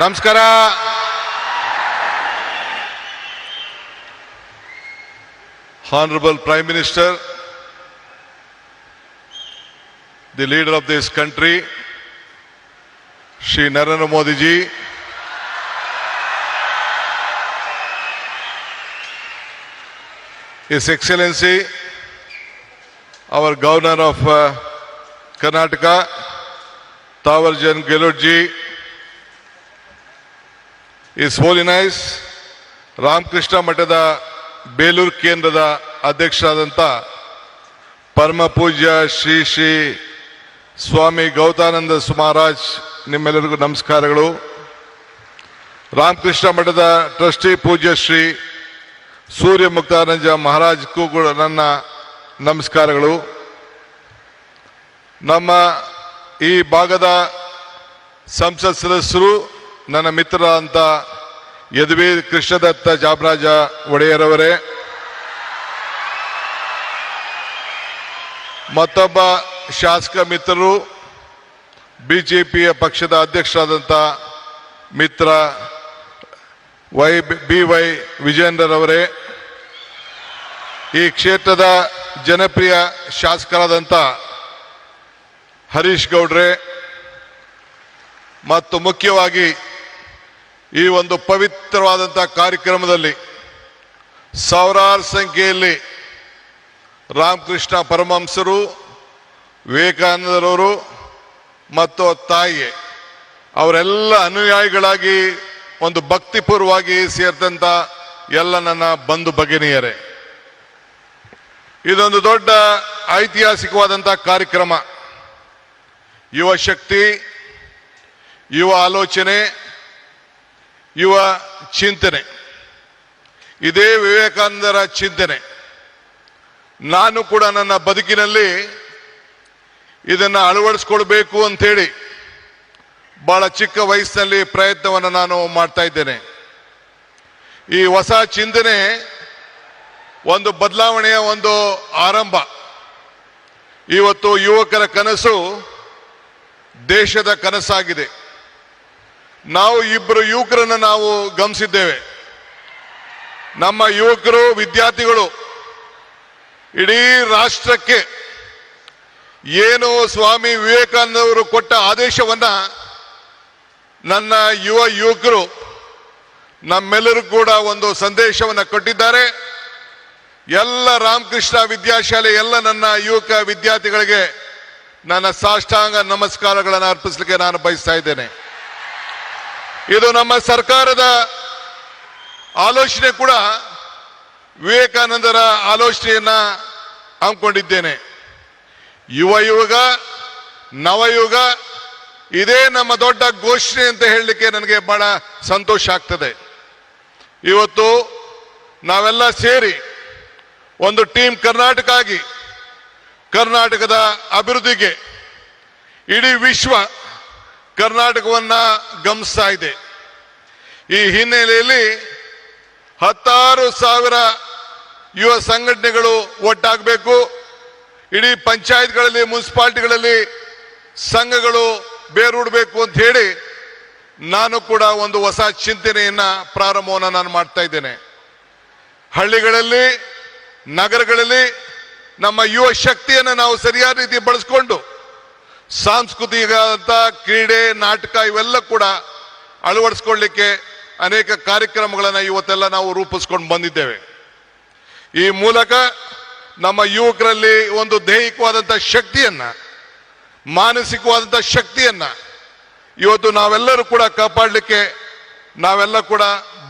ನಮಸ್ಕಾರ. Honorable Prime Minister, the leader of this country, Shri Narendra Modi ji, His Excellency, our Governor of Karnataka, Tawarjan Gehlot ji, His Holiness Ramakrishna ಮಠದ ಬೇಲೂರು ಕೇಂದ್ರದ ಅಧ್ಯಕ್ಷರಾದಂಥ ಪರಮ ಪೂಜ್ಯ ಶ್ರೀ ಶ್ರೀ ಸ್ವಾಮಿ ಗೌತಾನಂದ ಮಹಾರಾಜ್, ನಿಮ್ಮೆಲ್ಲರಿಗೂ ನಮಸ್ಕಾರಗಳು. ರಾಮಕೃಷ್ಣ ಮಠದ ಟ್ರಸ್ಟಿ ಪೂಜ್ಯ ಶ್ರೀ ಸೂರ್ಯ ಮುಕ್ತಾನಂದ ಮಹಾರಾಜ್ಗೂ ಕೂಡ ನನ್ನ ನಮಸ್ಕಾರಗಳು. ನಮ್ಮ ಈ ಭಾಗದ ಸಂಸತ್ ಸದಸ್ಯರು, ನನ್ನ ಮಿತ್ರರಾದಂಥ ಯದುವೀರ್ ಕೃಷ್ಣದತ್ತ ಜಾಮರಾಜ ಒಡೆಯರ್ ಅವರೇ, ಮತ್ತೊಬ್ಬ ಶಾಸಕ ಮಿತ್ರರು, ಬಿಜೆಪಿಯ ಪಕ್ಷದ ಅಧ್ಯಕ್ಷರಾದಂಥ ಮಿತ್ರ ಬಿ.ವೈ. ವಿಜೇಂದ್ರರವರೇ, ಈ ಕ್ಷೇತ್ರದ ಜನಪ್ರಿಯ ಶಾಸಕರಾದಂಥ ಹರೀಶ್ ಗೌಡ್ರೆ, ಮತ್ತು ಮುಖ್ಯವಾಗಿ ಈ ಒಂದು ಪವಿತ್ರವಾದಂಥ ಕಾರ್ಯಕ್ರಮದಲ್ಲಿ ಸಾವಿರಾರು ಸಂಖ್ಯೆಯಲ್ಲಿ ರಾಮಕೃಷ್ಣ ಪರಮಹಂಸರು, ವಿವೇಕಾನಂದರವರು ಮತ್ತು ತಾಯಿ ಅವರೆಲ್ಲ ಅನುಯಾಯಿಗಳಾಗಿ ಒಂದು ಭಕ್ತಿಪೂರ್ವವಾಗಿ ಸೇರಿದಂಥ ಎಲ್ಲ ನನ್ನ ಬಂಧು ಭಗಿನಿಯರೇ, ಇದೊಂದು ದೊಡ್ಡ ಐತಿಹಾಸಿಕವಾದಂಥ ಕಾರ್ಯಕ್ರಮ. ಯುವ ಶಕ್ತಿ, ಯುವ ಆಲೋಚನೆ, ಯುವ ಚಿಂತನೆ, ಇದೇ ವಿವೇಕಾನಂದರ ಚಿಂತನೆ. ನಾನು ಕೂಡ ನನ್ನ ಬದುಕಿನಲ್ಲಿ ಇದನ್ನು ಅಳವಡಿಸ್ಕೊಳ್ಬೇಕು ಅಂಥೇಳಿ ಬಹಳ ಚಿಕ್ಕ ವಯಸ್ಸಿನಲ್ಲಿ ಪ್ರಯತ್ನವನ್ನು ನಾನು ಮಾಡ್ತಾ ಇದ್ದೇನೆ. ಈ ಹೊಸ ಚಿಂತನೆ ಒಂದು ಬದಲಾವಣೆಯ ಒಂದು ಆರಂಭ. ಇವತ್ತು ಯುವಕರ ಕನಸು ದೇಶದ ಕನಸಾಗಿದೆ. ನಾವು ಇಬ್ಬರು ಯುವಕರನ್ನು ನಾವು ಗಮನಿಸಿದ್ದೇವೆ. ನಮ್ಮ ಯುವಕರು, ವಿದ್ಯಾರ್ಥಿಗಳು ಇಡೀ ರಾಷ್ಟ್ರಕ್ಕೆ ಏನು ಸ್ವಾಮಿ ವಿವೇಕಾನಂದವರು ಕೊಟ್ಟ ಆದೇಶವನ್ನ ನನ್ನ ಯುವಕರು ನಮ್ಮೆಲ್ಲರೂ ಕೂಡ ಒಂದು ಸಂದೇಶವನ್ನು ಕೊಟ್ಟಿದ್ದಾರೆ. ಎಲ್ಲ ರಾಮಕೃಷ್ಣ ವಿದ್ಯಾಶಾಲೆ ಎಲ್ಲ ನನ್ನ ಯುವಕ ವಿದ್ಯಾರ್ಥಿಗಳಿಗೆ ನನ್ನ ಸಾಷ್ಟಾಂಗ ನಮಸ್ಕಾರಗಳನ್ನು ಅರ್ಪಿಸಲಿಕ್ಕೆ ನಾನು ಬಯಸ್ತಾ ಇದ್ದೇನೆ. ಇದು ನಮ್ಮ ಸರ್ಕಾರದ ಆಲೋಚನೆ ಕೂಡ ವಿವೇಕಾನಂದರ ಆಲೋಚನೆಯನ್ನ ಹಮ್ಮಿಕೊಂಡಿದ್ದೇನೆ. ಯುಗ ನವಯುಗ, ಇದೇ ನಮ್ಮ ದೊಡ್ಡ ಘೋಷಣೆ ಅಂತ ಹೇಳಲಿಕ್ಕೆ ನನಗೆ ಬಹಳ ಸಂತೋಷ ಆಗ್ತದೆ. ಇವತ್ತು ನಾವೆಲ್ಲ ಸೇರಿ ಒಂದು ಟೀಮ್ ಕರ್ನಾಟಕ ಆಗಿ ಕರ್ನಾಟಕದ ಅಭಿವೃದ್ಧಿಗೆ ಇಡೀ ವಿಶ್ವ ಕರ್ನಾಟಕವನ್ನ ಗಮನಿಸ್ತಾ ಇದೆ. ಈ ಹಿನ್ನೆಲೆಯಲ್ಲಿ 10,000 ಯುವ ಸಂಘಟನೆಗಳು ಒಟ್ಟಾಗಬೇಕು. ಇಡೀ ಪಂಚಾಯತ್ಗಳಲ್ಲಿ, ಮುನ್ಸಿಪಾಲಿಟಿಗಳಲ್ಲಿ ಸಂಘಗಳು ಬೇರೂಡಬೇಕು ಅಂತ ಹೇಳಿ ನಾನು ಕೂಡ ಒಂದು ಹೊಸ ಚಿಂತನೆಯನ್ನ ಪ್ರಾರಂಭವನ್ನು ನಾನು ಮಾಡ್ತಾ ಇದ್ದೇನೆ. ಹಳ್ಳಿಗಳಲ್ಲಿ, ನಗರಗಳಲ್ಲಿ ನಮ್ಮ ಯುವ ಶಕ್ತಿಯನ್ನು ನಾವು ಸರಿಯಾದ ರೀತಿ ಬಳಸ್ಕೊಂಡು ಸಾಂಸ್ಕೃತಿಕ ಕ್ರೀಡೆ, ನಾಟಕ ಇವೆಲ್ಲ ಕೂಡ ಅಳವಡಿಸ್ಕೊಳ್ಳಿಕ್ಕೆ ಅನೇಕ ಕಾರ್ಯಕ್ರಮಗಳನ್ನು ಇವತ್ತೆಲ್ಲ ನಾವು ರೂಪಿಸ್ಕೊಂಡು ಬಂದಿದ್ದೇವೆ. ಈ ಮೂಲಕ ನಮ್ಮ ಯುವಕರಲ್ಲಿ ಒಂದು ದೈಹಿಕವಾದಂಥ ಶಕ್ತಿಯನ್ನ, ಮಾನಸಿಕವಾದಂಥ ಶಕ್ತಿಯನ್ನ ಇವತ್ತು ನಾವೆಲ್ಲರೂ ಕೂಡ ಕಾಪಾಡಲಿಕ್ಕೆ ನಾವೆಲ್ಲ ಕೂಡ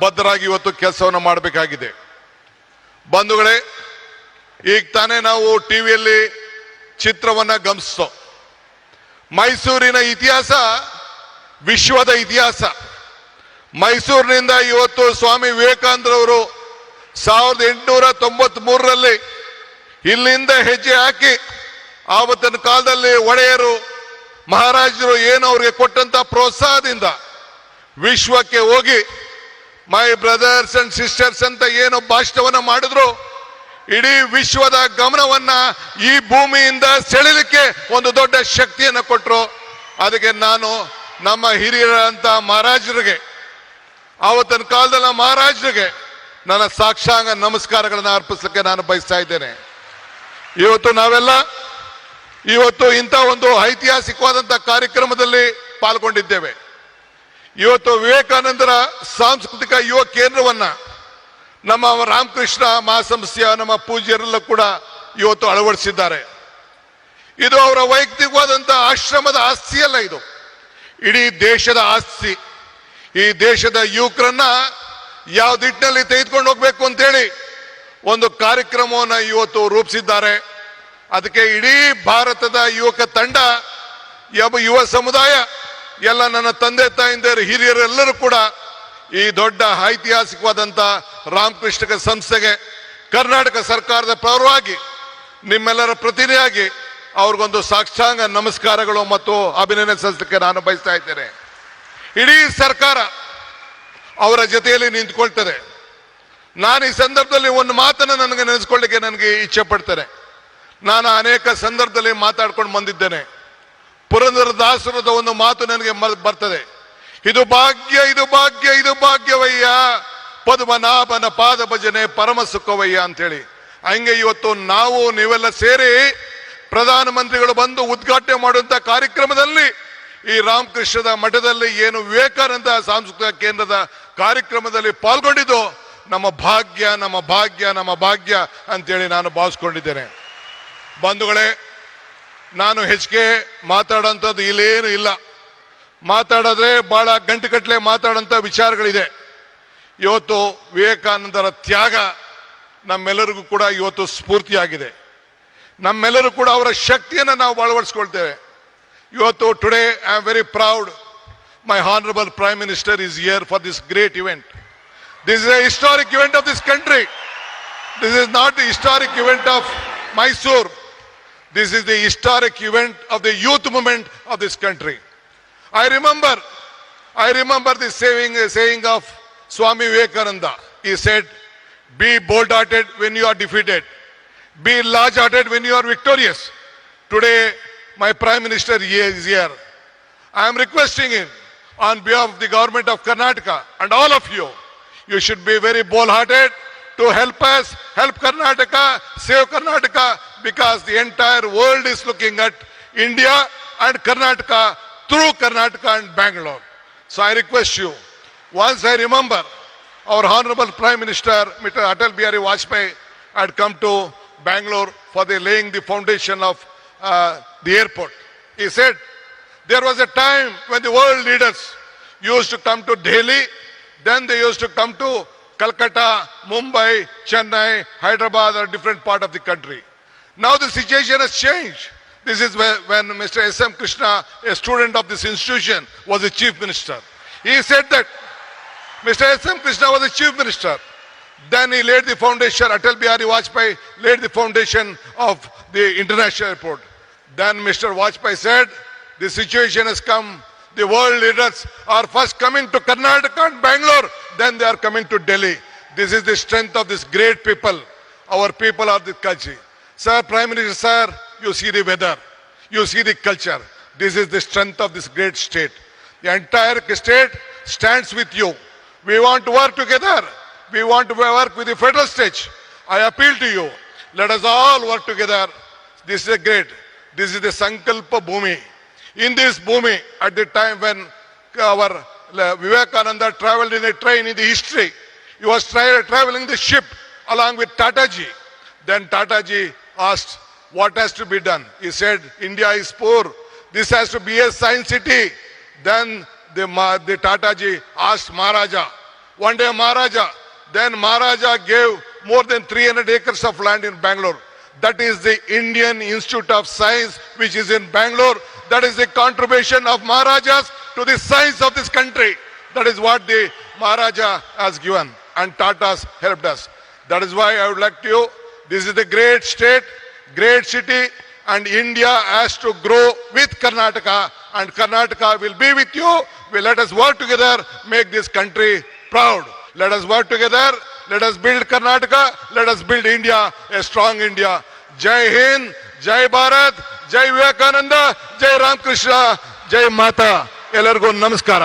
ಬದ್ಧರಾಗಿ ಇವತ್ತು ಕೆಲಸವನ್ನು ಮಾಡಬೇಕಾಗಿದೆ. ಬಂಧುಗಳೇ, ಈಗ ತಾನೇ ನಾವು ಟಿವಿಯಲ್ಲಿ ಚಿತ್ರವನ್ನ ಗಮನಿಸ್ತೋ. ಮೈಸೂರಿನ ಇತಿಹಾಸ ವಿಶ್ವದ ಇತಿಹಾಸ. ಮೈಸೂರಿನಿಂದ ಇವತ್ತು ಸ್ವಾಮಿ ವಿವೇಕಾನಂದರವರು 1893ರಲ್ಲಿ ಇಲ್ಲಿಂದ ಹೆಜ್ಜೆ ಹಾಕಿ ಆವತ್ತಿನ ಕಾಲದಲ್ಲಿ ಒಡೆಯರು, ಮಹಾರಾಜರು ಏನು ಅವ್ರಿಗೆ ಕೊಟ್ಟಂತ ಪ್ರೋತ್ಸಾಹದಿಂದ ವಿಶ್ವಕ್ಕೆ ಹೋಗಿ ಮೈ ಬ್ರದರ್ಸ್ ಅಂಡ್ ಸಿಸ್ಟರ್ಸ್ ಅಂತ ಏನು ಭಾಷಣವನ್ನ ಮಾಡಿದ್ರು, ಇಡೀ ವಿಶ್ವದ ಗಮನವನ್ನ ಈ ಭೂಮಿಯಿಂದ ಸೆಳೆಯಲಿಕ್ಕೆ ಒಂದು ದೊಡ್ಡ ಶಕ್ತಿಯನ್ನು ಕೊಟ್ಟರು. ಅದಕ್ಕೆ ನಾನು ನಮ್ಮ ಹಿರಿಯರಂತ ಮಹಾರಾಜರಿಗೆ, ಆವತ್ತಿನ ಕಾಲದಲ್ಲಿ ಮಹಾರಾಜರಿಗೆ ನನ್ನ ಸಾಕ್ಷಾಂಗ ನಮಸ್ಕಾರಗಳನ್ನು ಅರ್ಪಿಸಲಿಕ್ಕೆ ನಾನು ಬಯಸ್ತಾ ಇದ್ದೇನೆ. ಇವತ್ತು ನಾವೆಲ್ಲ ಇಂಥ ಒಂದು ಐತಿಹಾಸಿಕವಾದಂಥ ಕಾರ್ಯಕ್ರಮದಲ್ಲಿ ಪಾಲ್ಗೊಂಡಿದ್ದೇವೆ. ಇವತ್ತು ವಿವೇಕಾನಂದರ ಸಾಂಸ್ಕೃತಿಕ ಯುವ ಕೇಂದ್ರವನ್ನ ನಮ್ಮ ರಾಮಕೃಷ್ಣ ಮಹಾಸಂಸ್ಥೆಯ ನಮ್ಮ ಪೂಜ್ಯರೆಲ್ಲ ಕೂಡ ಇವತ್ತು ಅಳವಡಿಸಿದ್ದಾರೆ. ಇದು ಅವರ ವೈಯಕ್ತಿಕವಾದಂಥ ಆಶ್ರಮದ ಆಸ್ತಿಯಲ್ಲ, ಇದು ಇಡೀ ದೇಶದ ಆಸ್ತಿ. ಈ ದೇಶದ ಯುವಕರನ್ನ ಯಾವ ದಿಟ್ಟಿನಲ್ಲಿ ತೆಗೆದುಕೊಂಡು ಹೋಗ್ಬೇಕು ಅಂತೇಳಿ ಒಂದು ಕಾರ್ಯಕ್ರಮವನ್ನು ಇವತ್ತು ರೂಪಿಸಿದ್ದಾರೆ. ಅದಕ್ಕೆ ಇಡೀ ಭಾರತದ ಯುವಕ ತಂಡ, ಯುವ ಸಮುದಾಯ, ಎಲ್ಲ ನನ್ನ ತಂದೆ ತಾಯಿಂದಿರು, ಹಿರಿಯರೆಲ್ಲರೂ ಕೂಡ ಈ ದೊಡ್ಡ ಐತಿಹಾಸಿಕವಾದಂಥ ರಾಮಕೃಷ್ಣ ಸಂಸ್ಥೆಗೆ ಕರ್ನಾಟಕ ಸರ್ಕಾರದ ಪರವಾಗಿ ನಿಮ್ಮೆಲ್ಲರ ಪ್ರತಿನಿಧಿಯಾಗಿ ಅವ್ರಿಗೊಂದು ಸಾಷ್ಟಾಂಗ ನಮಸ್ಕಾರಗಳು ಮತ್ತು ಅಭಿನಂದನೆ ಸಲ್ಲಿಸಲಿಕ್ಕೆ ನಾನು ಬಯಸ್ತಾ ಇದ್ದೇನೆ. ಇಡೀ ಸರ್ಕಾರ ಅವರ ಜೊತೆಯಲ್ಲಿ ನಿಂತ್ಕೊಳ್ತದೆ. ನಾನು ಈ ಸಂದರ್ಭದಲ್ಲಿ ಒಂದು ಮಾತನ್ನು ನನಗೆ ನೆನೆಸ್ಕೊಳ್ಳಿಕ್ಕೆ ನನಗೆ ಇಚ್ಛೆ ಪಡ್ತೇನೆ. ನಾನು ಅನೇಕ ಸಂದರ್ಭದಲ್ಲಿ ಮಾತಾಡ್ಕೊಂಡು ಬಂದಿದ್ದೇನೆ. ಪುರಂದರದಾಸರದ ಒಂದು ಮಾತು ನನಗೆ ಬರ್ತದೆ, ಇದು ಭಾಗ್ಯ, ಇದು ಭಾಗ್ಯ, ಇದು ಭಾಗ್ಯವಯ್ಯ, ಪದ್ಮನಾಭನ ಪಾದ ಭಜನೆ ಪರಮ ಸುಖವಯ್ಯ ಅಂತೇಳಿ. ಹಂಗೆ ಇವತ್ತು ನಾವು ನೀವೆಲ್ಲ ಸೇರಿ ಪ್ರಧಾನಮಂತ್ರಿಗಳು ಬಂದು ಉದ್ಘಾಟನೆ ಮಾಡುವಂತ ಕಾರ್ಯಕ್ರಮದಲ್ಲಿ ಈ ರಾಮಕೃಷ್ಣದ ಮಠದಲ್ಲಿ ಏನು ವಿವೇಕಾನಂದ ಸಾಂಸ್ಕೃತಿಕ ಕೇಂದ್ರದ ಕಾರ್ಯಕ್ರಮದಲ್ಲಿ ಪಾಲ್ಗೊಂಡಿದ್ದು ನಮ್ಮ ಭಾಗ್ಯ, ನಮ್ಮ ಭಾಗ್ಯ, ನಮ್ಮ ಭಾಗ್ಯ ಅಂತೇಳಿ ನಾನು ಭಾವಿಸ್ಕೊಂಡಿದ್ದೇನೆ. ಬಂಧುಗಳೇ, ನಾನು ಹೆಚ್ಚಿಗೆ ಮಾತಾಡೋಂಥದ್ದು ಇಲ್ಲೇನು ಇಲ್ಲ. ಮಾತಾಡಿದ್ರೆ ಬಹಳ ಗಂಟೆಗಟ್ಟಲೆ ಮಾತಾಡೋಂಥ ವಿಚಾರಗಳಿದೆ. ಇವತ್ತು ವಿವೇಕಾನಂದರ ತ್ಯಾಗ ನಮ್ಮೆಲ್ಲರಿಗೂ ಕೂಡ ಇವತ್ತು ಸ್ಫೂರ್ತಿಯಾಗಿದೆ. ನಮ್ಮೆಲ್ಲರೂ ಕೂಡ ಅವರ ಶಕ್ತಿಯನ್ನು ನಾವು ಅಳವಡಿಸ್ಕೊಳ್ತೇವೆ. ಇವತ್ತು today I am very proud, my honourable prime minister is here for this great event. This is A historic event of this country. This is not the historic event of Mysore. This is the historic event of the youth movement of this country. I remember the saying of Swami Vivekananda. He said, be bold-hearted when you are defeated. Be large-hearted when you are victorious. Today, my Prime Minister is here. I am requesting him on behalf of the government of Karnataka and all of you, you should be very bold-hearted to help us, help Karnataka, save Karnataka, because the entire world is looking at India and Karnataka through Karnataka and Bangalore. So I request you, once I remember our Honorable Prime Minister, Mr. Atal Bihari Vajpayee, had come to Bangalore for the laying the foundation of the airport. He said, there was a time when the world leaders used to come to Delhi, then they used to come to Calcutta, Mumbai, Chennai, Hyderabad, or different part of the country. Now the situation has changed. This is when Mr. S.M. Krishna, a student of this institution, was the chief minister. He said that Mr. S.M. Krishna was the chief minister. Then he laid the foundation, Atal Bihari Vajpayee laid the foundation of the international airport. Then Mr. Vajpayee said, the situation has come. The world leaders are first coming to Karnataka and Bangalore, then they are coming to Delhi. This is the strength of this great people. Our people are the country. Sir, Prime Minister, sir, you see the weather, you see the culture. This is the strength of this great state. The entire state stands with you. We want to work together. We want to work with the federal state. I appeal to you. Let us all work together. This is great. This is the Sankalpa Bhumi. In this Bhumi, at the time when our Vivekananda traveled in a train in the history, he was traveling the ship along with Tataji. Then Tataji asked, what has to be done? He said, India is poor. This has to be a science city. Then the Tataji asked Maharaja. One day Maharaja gave more than 300 acres of land in Bangalore. That is the Indian Institute of Science, which is in Bangalore. That is the contribution of Maharajas to the science of this country. That is what the Maharaja has given, and Tatas helped us. That is why I would like to, this is the great state, great city, and India has to grow with Karnataka, and Karnataka will be with you. Let us work together, make this country proud. Let us work together. Let us build Karnataka. Let us build India, a strong India. Jai Hind, Jai Bharat, Jai Vivekananda, Jai Ram Krishna, Jai Mata. ಎಲ್ಲರಿಗೂ ನಮಸ್ಕಾರ.